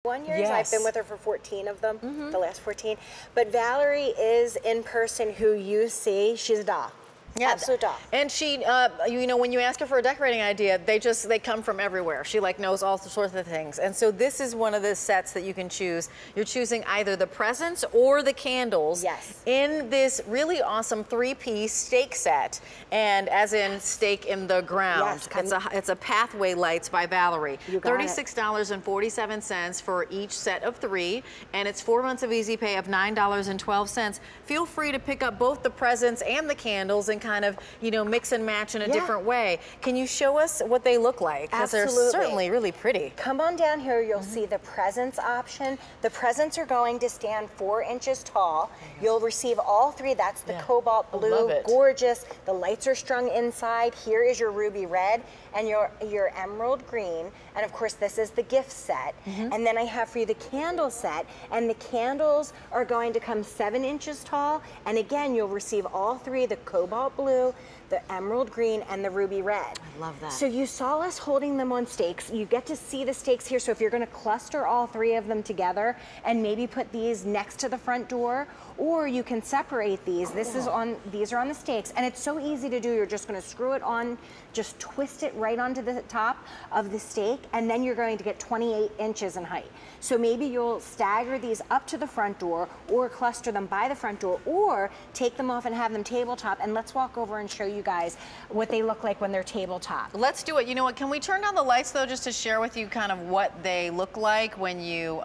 1 years. Yes. I've been with her for 14 of them, the last 14. But Valerie is in person who you see, she's a doll. Yeah, absolute doll. And she, you know, when you ask her for a decorating idea, they come from everywhere. She like knows all sorts of things. And so this is one of the sets that you can choose. You're choosing either the presents or the candles. Yes. In this really awesome 3-piece steak set, and as in steak in the ground. Yes, it's a Pathway Lights by Valerie. You got $36.47 for each set of 3, and it's 4 months of easy pay of $9.12. Feel free to pick up both the presents and the candles and kind of, you know, mix and match in a different way. Can you show us what they look like? Because they're certainly really pretty. Come on down here, you'll see the presents option. The presents are going to stand 4 inches tall. You'll receive all 3. That's the cobalt blue, gorgeous. The lights are strung inside. Here is your ruby red and your emerald green. And of course, this is the gift set. And then I have for you the candle set. And the candles are going to come 7 inches tall. And again, you'll receive all 3, the cobalt blue, the emerald green, and the ruby red. I love that. So you saw us holding them on stakes. You get to see the stakes here. So if you're gonna cluster all 3 of them together and maybe put these next to the front door, or you can separate these. These are on the stakes, and it's so easy to do. You're just gonna screw it on, just twist it right onto the top of the stake, and then you're going to get 28 inches in height. So maybe you'll stagger these up to the front door, or cluster them by the front door, or take them off and have them tabletop. And let's walk over and show you guys what they look like when they're tabletop. Let's do it. You know what, can we turn down the lights though, just to share with you kind of what they look like when you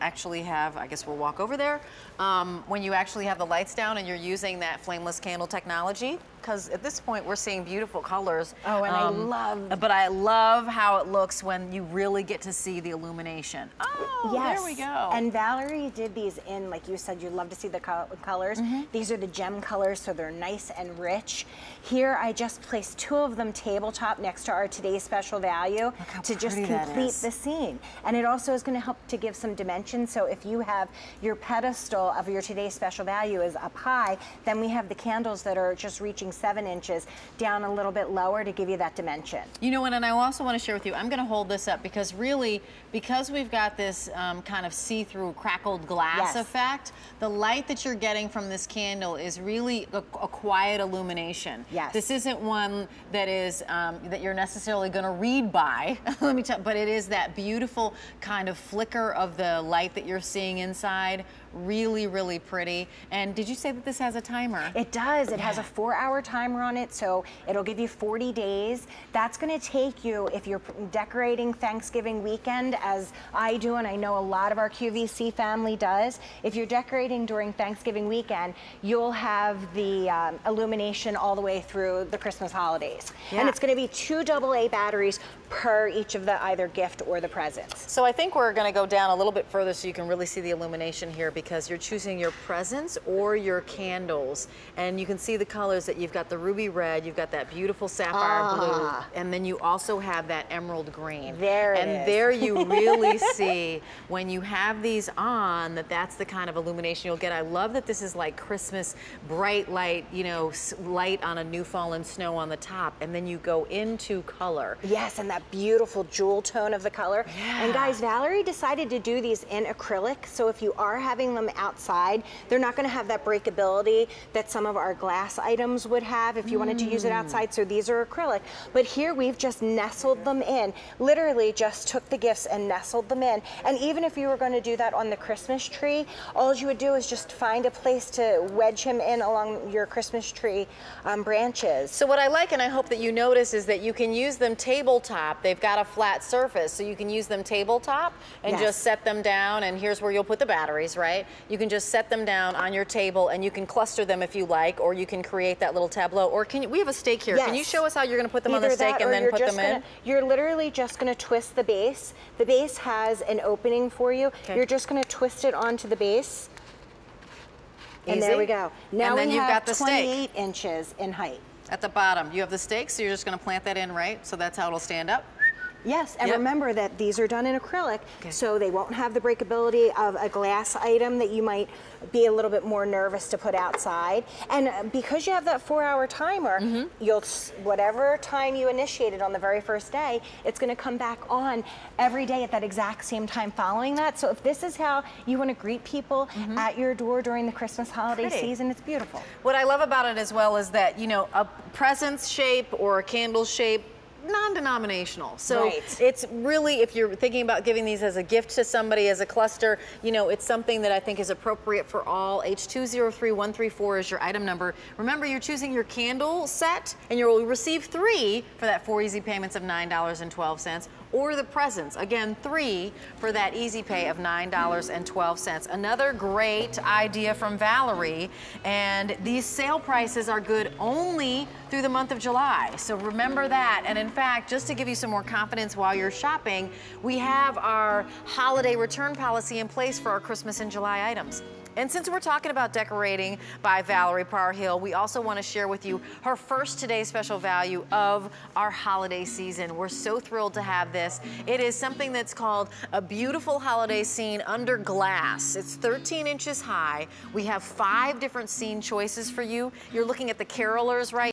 actually have, I guess we'll walk over there, when you actually have the lights down and you're using that flameless candle technology. Because at this point we're seeing beautiful colors. Oh, and I love how it looks when you really get to see the illumination. Oh, yes. There we go. And Valerie did these in, like you said, you love to see the colors. These are the gem colors, so they're nice and rich. Here I just placed 2 of them tabletop next to our today's special value to just complete the scene. And it also is going to help to give some dimension. So if you have your pedestal of your today's special value is up high, then we have the candles that are just reaching 7 inches down a little bit lower to give you that dimension. You know what, and I also want to share with you, I'm going to hold this up because really, because we've got this kind of see-through crackled glass effect, the light that you're getting from this candle is really a quiet illumination. Yes. This isn't one that is that you're necessarily going to read by, let me tell you, but it is that beautiful kind of flicker of the light that you're seeing inside. Really, really pretty. And did you say that this has a timer? It does. It has a 4-hour timer on it, so it'll give you 40 days. That's going to take you, if you're decorating Thanksgiving weekend, as I do, and I know a lot of our QVC family does, if you're decorating during Thanksgiving weekend, you'll have the illumination all the way through the Christmas holidays. And it's going to be 2 AA batteries per each of the either gift or the presents. So I think we're going to go down a little bit further so you can really see the illumination here, because you're choosing your presents or your candles, and you can see the colors that you've got: the ruby red, you've got that beautiful sapphire blue, and then you also have that emerald green. There it is. And there you really see when you have these on that's the kind of illumination you'll get. I love that this is like Christmas bright light, you know, light on a new fallen snow on the top, and then you go into color. Yes, and that beautiful jewel tone of the color. And guys, Valerie decided to do these in acrylic, so if you are having them outside, they're not going to have that breakability that some of our glass items would have if you wanted to use it outside. So these are acrylic, but here we've just nestled them in. Literally just took the gifts and nestled them in. And even if you were going to do that on the Christmas tree, all you would do is just find a place to wedge him in along your Christmas tree branches. So what I like, and I hope that you notice, is that you can use them tabletop. They've got a flat surface, so you can use them tabletop and just set them down, and here's where you'll put the batteries, right? You can just set them down on your table, and you can cluster them if you like, or you can create that little tableau. Or we have a stake here. Can you show us how you're going to put them on the stake and then put them in? You're literally just going to twist the base. The base has an opening for you. You're just going to twist it onto the base. And there we go. Now we have 28 inches in height. At the bottom, you have the stake, so you're just going to plant that in, right? So that's how it'll stand up. Yes, and Yep. remember that these are done in acrylic, Okay. so they won't have the breakability of a glass item that you might be a little bit more nervous to put outside. And because you have that 4-hour timer, whatever time you initiated on the very first day, it's going to come back on every day at that exact same time following that. So if this is how you want to greet people at your door during the Christmas holiday Pretty. season, it's beautiful. What I love about it as well is that, you know, a presence shape or a candle shape, non-denominational. So Right. it's really, if you're thinking about giving these as a gift to somebody, as a cluster, you know, it's something that I think is appropriate for all. H203134 is your item number. Remember, you're choosing your candle set, and you'll receive 3 for that 4 easy payments of $9.12, or the presents, again, 3 for that easy pay of $9.12. Another great idea from Valerie, and these sale prices are good only through the month of July. So remember that. And in fact, just to give you some more confidence while you're shopping, we have our holiday return policy in place for our Christmas and July items. And since we're talking about decorating by Valerie Parhill, we also want to share with you her first Today Special value of our holiday season. We're so thrilled to have this. It is something that's called a beautiful holiday scene under glass. It's 13 inches high. We have 5 different scene choices for you. You're looking at the carolers right